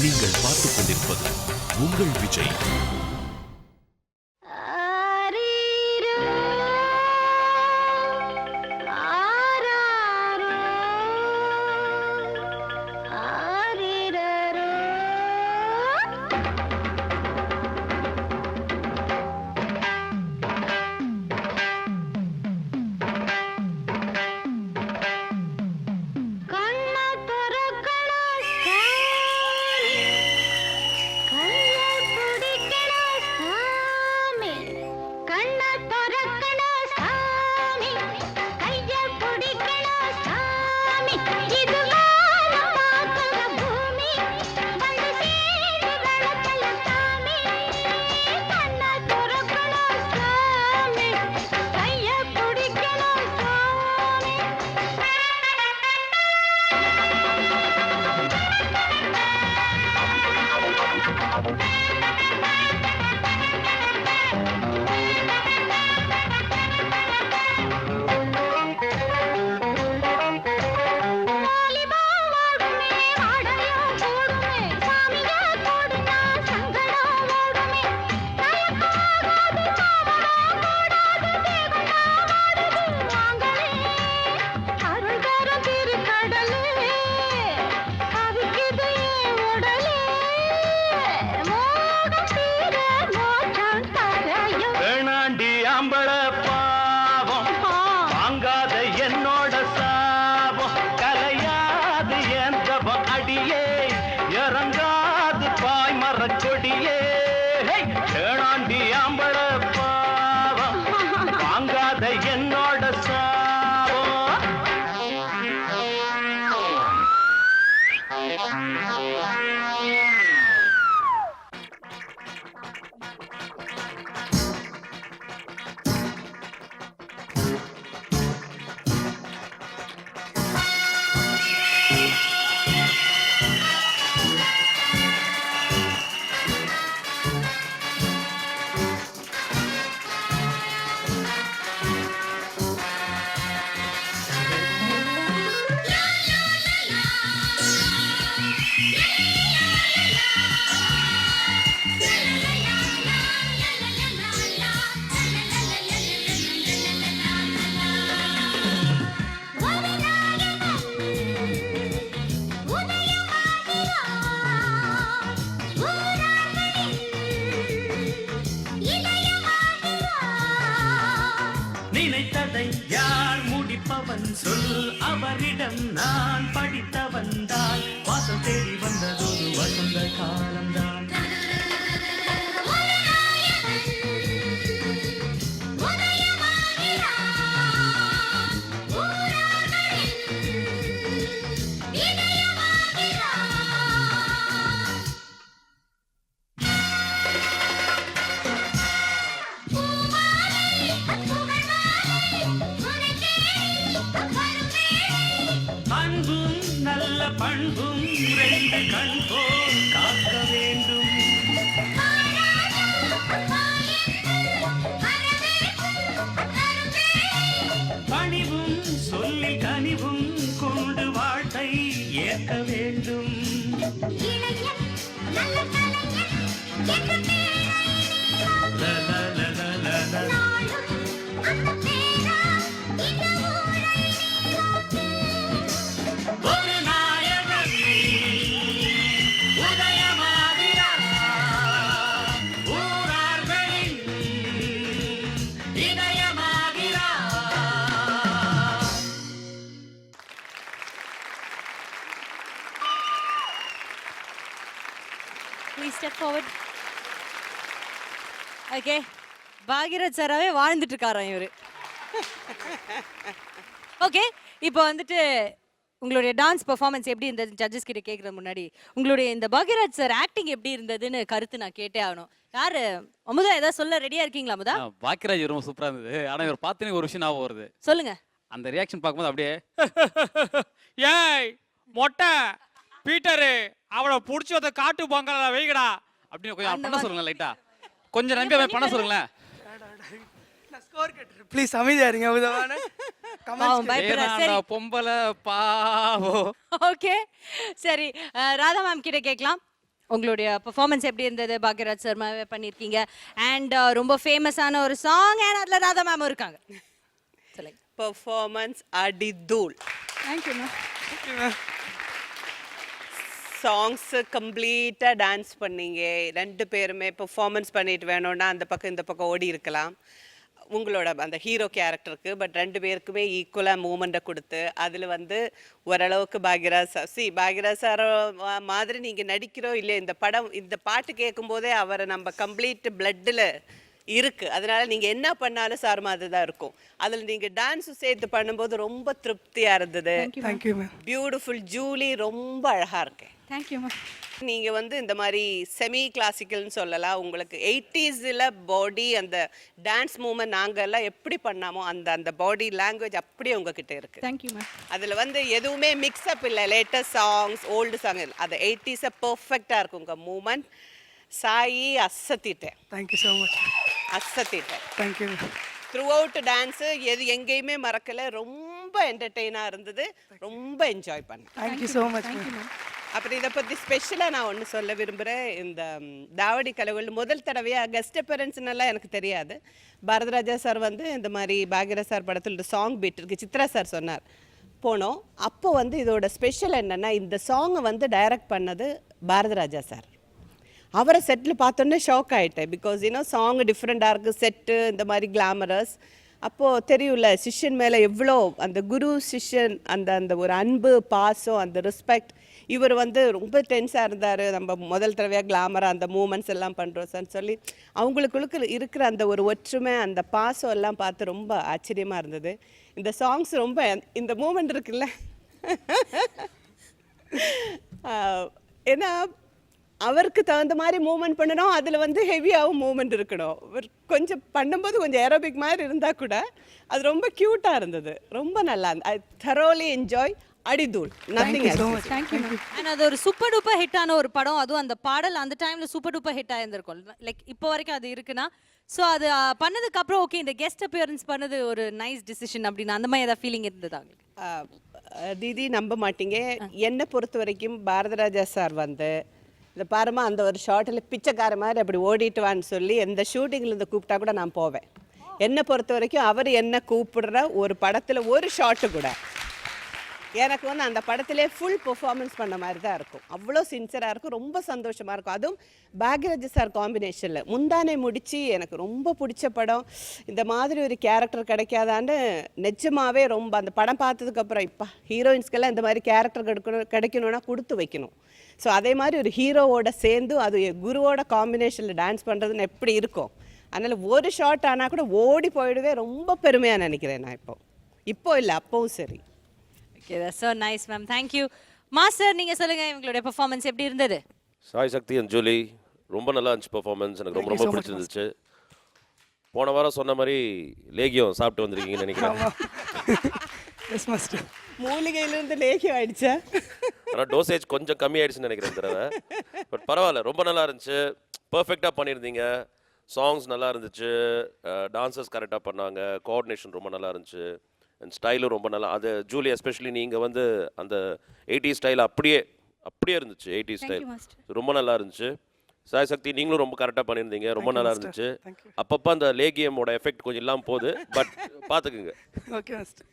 நீங்கள் பார்த்துக் கொண்டிருப்பது உங்கள் விஜய். நினைத்ததை யார் முடிப்பவன் சொல், அவரிடம் நான் படித்தவன் தான். வாசல் தேடி வந்ததொரு வசந்த காலம்தான். பண்பும் ரெண்டு கண் போல் காக்க வேண்டும். பணிவும் சொல்லி கனிவும் கொண்டு வாழ்க்கை ஏற்க வேண்டும். Please step forward. Okay. Bhagirath சாராவே வாழ்ந்துட்டு இருக்காராம் இவரு. ஓகே, இப்போ வந்துட்டு உங்களுடைய டான்ஸ் பெர்ஃபார்மன்ஸ் எப்படி இருந்தது ஜட்ஜஸ் கிட்ட கேட்கறது முன்னாடி உங்களுடைய இந்த பாகிராஜ் சார் ஆக்டிங் எப்படி இருந்ததுன்னு கருத்து நான் கேட்டே ஆகணும். யாரு அமுதா ஏதாவது சொல்ல ரெடியா இருக்கீங்களா அமுதா? பாக்கியராஜ் ரொம்ப சூப்பரா இருந்தது. ஆனா இவர் பார்த்தனே ஒரு விஷயம் ஞாபகம் வருது. சொல்லுங்க. அந்த ரியாக்ஷன் பார்க்கும்போது அப்படியே ஏய் மொட்டை பீட்டரு அவளை புடிச்சு வந்த காட்டு பொங்கல வைங்கடா அப்படின்னு கொஞ்சம் பண்ண சொல்லுங்க. லைட்டா கொஞ்சம் நம்பி அவன் பண்ண சொல்லுங்களேன். ஸ்கோர் கட்டர் ப்ளீஸ் அமைதியா இருங்க உதவான பொம்பளை பாவோ. ஓகே சரி, ராதா மேம் கிட்ட கேட்கலாம். உங்களுடைய பெர்ஃபார்மன்ஸ் எப்படி இருந்தது? பாக்யராஜ் சார் மேம் பண்ணியிருக்கீங்க அண்ட் ரொம்ப ஃபேமஸான ஒரு சாங் அண்ட் அதில் ராதா மேம் இருக்காங்க. சொல்லுங்க. பெர்ஃபார்மன்ஸ் அடிதூள். Thank you ma'am. சாங்ஸ் கம்ப்ளீட்டாக டான்ஸ் பண்ணீங்க. 2 பேருமே பெர்ஃபார்மன்ஸ் பண்ணிட்டு வேணும்னா அந்த பக்கம் இந்த பக்கம் ஓடி இருக்கலாம் உங்களோட அந்த ஹீரோ கேரக்டருக்கு. பட் 2 பேருக்குமே ஈக்குவலாக மூமெண்ட்டை கொடுத்து அதில் வந்து ஓரளவுக்கு பாக்யராஜ் சார் பாக்யராஜ் சார் மாதிரி நீங்கள் நடிக்கிறோம் இல்லையா, இந்த படம் இந்த பாட்டு கேட்கும்போதே அவரை நம்ம கம்ப்ளீட் பிளட்டில் இருக்குது. அதனால நீங்கள் என்ன பண்ணாலும் சார் மாதிரி தான் இருக்கும். அதில் நீங்கள் டான்ஸும் சேர்த்து பண்ணும்போது ரொம்ப திருப்தியாக இருந்தது. Thank you ma'am. பியூட்டிஃபுல். ஜூலி ரொம்ப அழகாக இருக்கேன். Thank you ma'am. நீங்கள் வந்து இந்த மாதிரி செமி கிளாசிக்கல்னு சொல்லலாம். உங்களுக்கு 80s பாடி அந்த டான்ஸ் மூமெண்ட் நாங்கள் எல்லாம் எப்படி பண்ணாமோ அந்த பாடி லாங்குவேஜ் அப்படியே உங்ககிட்ட இருக்குது. Thank you ma'am. அதில் வந்து எதுவுமே மிக்ஸ்அப் இல்லை. லேட்டஸ்ட் சாங்ஸ் ஓல்டு சாங் அது 80s பர்ஃபெக்டாக இருக்கும் உங்கள் மூமெண்ட். சாயி அசத்திட்டேன். Thank you so much. அசத்திட்டேன். தேங்க்யூ. த்ரூ அவுட் டான்ஸு எங்கேயுமே மறக்கலை. ரொம்ப என்டர்டெயினாக இருந்தது. ரொம்ப என்ஜாய் பண்ணேன். Thank you so much ma'am. அப்புறம் இதை பற்றி ஸ்பெஷலாக நான் ஒன்று சொல்ல விரும்புகிறேன். இந்த தாவடி கலவுகள் முதல் தடவையாக கெஸ்ட் அப்பரன்ஸ்னெல்லாம் எனக்கு தெரியாது. பாரதிராஜா சார் வந்து இந்த மாதிரி பாக்யராஜ் சார் படத்தில் ஒரு சாங் பீட் இருக்குது, சித்ரா சார் சொன்னார். போனோம். அப்போ வந்து இதோட ஸ்பெஷல் என்னென்னா இந்த சாங்கை வந்து டைரக்ட் பண்ணது பாரதிராஜா சார். அவரை செட்டில் பார்த்தோன்னே ஷாக் ஆகிட்டேன். பிகாஸ் சாங் டிஃப்ரெண்ட்டாக இருக்குது, செட்டு இந்த மாதிரி கிளாமரஸ். அப்போது தெரியும்ல சிஷ்யன் மேலே எவ்வளோ அந்த குரு சிஷ்யன் அந்த ஒரு அன்பு பாசம் அந்த ரெஸ்பெக்ட். இவர் வந்து ரொம்ப டென்ஸாக இருந்தார். நம்ம முதல் தடவையாக கிளாமராக அந்த மூமெண்ட்ஸ் எல்லாம் பண்ணுறோம் சார்ன்னு சொல்லி அவங்களுக்குள்ள இருக்கிற அந்த ஒரு ஒற்றுமை அந்த பாசம் எல்லாம் பார்த்து ரொம்ப ஆச்சரியமாக இருந்தது. இந்த சாங்ஸ் ரொம்ப இந்த மூமெண்ட் இருக்குல்ல ஏன்னா அவருக்கு தகுந்த மாதிரி மூவ்மெண்ட் பண்ணணும். அதில் வந்து ஹெவியாகவும் மூவ்மெண்ட் இருக்கணும். கொஞ்சம் பண்ணும்போது கொஞ்சம் ஏரோபிக் மாதிரி இருந்தால் கூட அது ரொம்ப க்யூட்டாக இருந்தது. ரொம்ப நல்லா இருந்தது. I thoroughly enjoy. அடிதூள். Nothing else. Thank you ma'am. And அது ஒரு சூப்பர் டூப்பர் ஹிட்டான ஒரு படம். அதுவும் அந்த பாடல் அந்த டைம்ல சூப்பர் டூப்பர் ஹிட் ஆயிருந்திருக்கும். லைக் இப்போ வரைக்கும் அது இருக்குன்னா ஸோ அது பண்ணதுக்கு அப்புறம் ஓகே இந்த கெஸ்ட் அப்பியரன்ஸ் பண்ணது ஒரு நைஸ் டிசிஷன் அப்படின்னு அந்த மாதிரி ஏதாவது ஃபீலிங் இருந்ததா உங்களுக்கு? தீதி நம்ப மாட்டீங்க, என்னை பொறுத்த வரைக்கும் பாரதிராஜா சார் வந்து இந்த பாருமா அந்த ஒரு ஷார்ட்டில் பிச்சைக்கார மாதிரி அப்படி ஓடிட்டு வான்னு சொல்லி எந்த ஷூட்டிங்கில் இருந்து கூப்பிட்டா கூட நான் போவேன். என்னை பொறுத்த வரைக்கும் அவர் என்ன கூப்பிடுற ஒரு படத்தில் ஒரு ஷார்ட்டு கூட எனக்கு வந்து அந்த படத்திலே ஃபுல் பெர்ஃபார்மன்ஸ் பண்ண மாதிரி தான் இருக்கும். அவ்வளோ சின்சியராக இருக்கும். ரொம்ப சந்தோஷமாக இருக்கும். அதுவும் பாக்யராஜ் சார் காம்பினேஷனில் முந்தானை முடித்து எனக்கு ரொம்ப பிடிச்ச படம். இந்த மாதிரி ஒரு கேரக்டர் கிடைக்காதான்னு நிஜமாகவே ரொம்ப அந்த படம் பார்த்ததுக்கப்புறம் இப்போ ஹீரோயின்ஸ்க்கெல்லாம் இந்த மாதிரி கேரக்டர் கிடைக்கணும்னா கொடுத்து வைக்கணும். ஸோ அதே மாதிரி ஒரு ஹீரோவோட சேர்ந்து அது குருவோட காம்பினேஷனில் டான்ஸ் பண்ணுறதுன்னு எப்படி இருக்கும். அதனால் ஒரு ஷார்ட் ஆனால் கூட ஓடி போயிடுவே. ரொம்ப பெருமையாக நினைக்கிறேன் நான் இப்போ இல்லை அப்பவும் சரி. Okay that's so nice ma'am. Thank you. Master நீங்க சொல்லுங்க இவங்களுடைய பெர்ஃபார்மன்ஸ் எப்படி இருந்தது? சாய் சக்தி அண்ட் ஜூலி ரொம்ப நல்லா இருந்துச்சு பெர்ஃபார்மன்ஸ். எனக்கு ரொம்ப ரொம்ப பிடிச்சிருந்துச்சு. போன வாரம் சொன்ன மாதிரி லேகியம் சாப்பிட்டு வந்திருக்கீங்கன்னு நினைக்கிறேன். Yes master. மூலிகையிலிருந்து லேகியம் ஆயிடுச்சா? ஆனால் டோசேஜ் கொஞ்சம் கம்மி ஆயிடுச்சுன்னு நினைக்கிறேன் தடவை. பட் பரவாயில்ல, ரொம்ப நல்லா இருந்துச்சு. பர்ஃபெக்டாக பண்ணியிருந்தீங்க. சாங்ஸ் நல்லா இருந்துச்சு. டான்சர்ஸ் கரெக்டாக பண்ணாங்க. கோஆர்டினேஷன் ரொம்ப நல்லா இருந்துச்சு. அண்ட் ஸ்டைலும் ரொம்ப நல்லா. அது ஜூலி எஸ்பெஷலி நீங்கள் வந்து அந்த 80s ஸ்டைல் அப்படியே இருந்துச்சு. 80s ஸ்டைல் ரொம்ப நல்லா இருந்துச்சு. சாய் சக்தி நீங்களும் ரொம்ப கரெக்டாக பண்ணியிருந்தீங்க. ரொம்ப நல்லா இருந்துச்சு. அப்பப்போ அந்த லேகியமோட எஃபெக்ட் கொஞ்சம் இல்லாமல் போகுது. பட் பார்த்துக்குங்க. Okay master.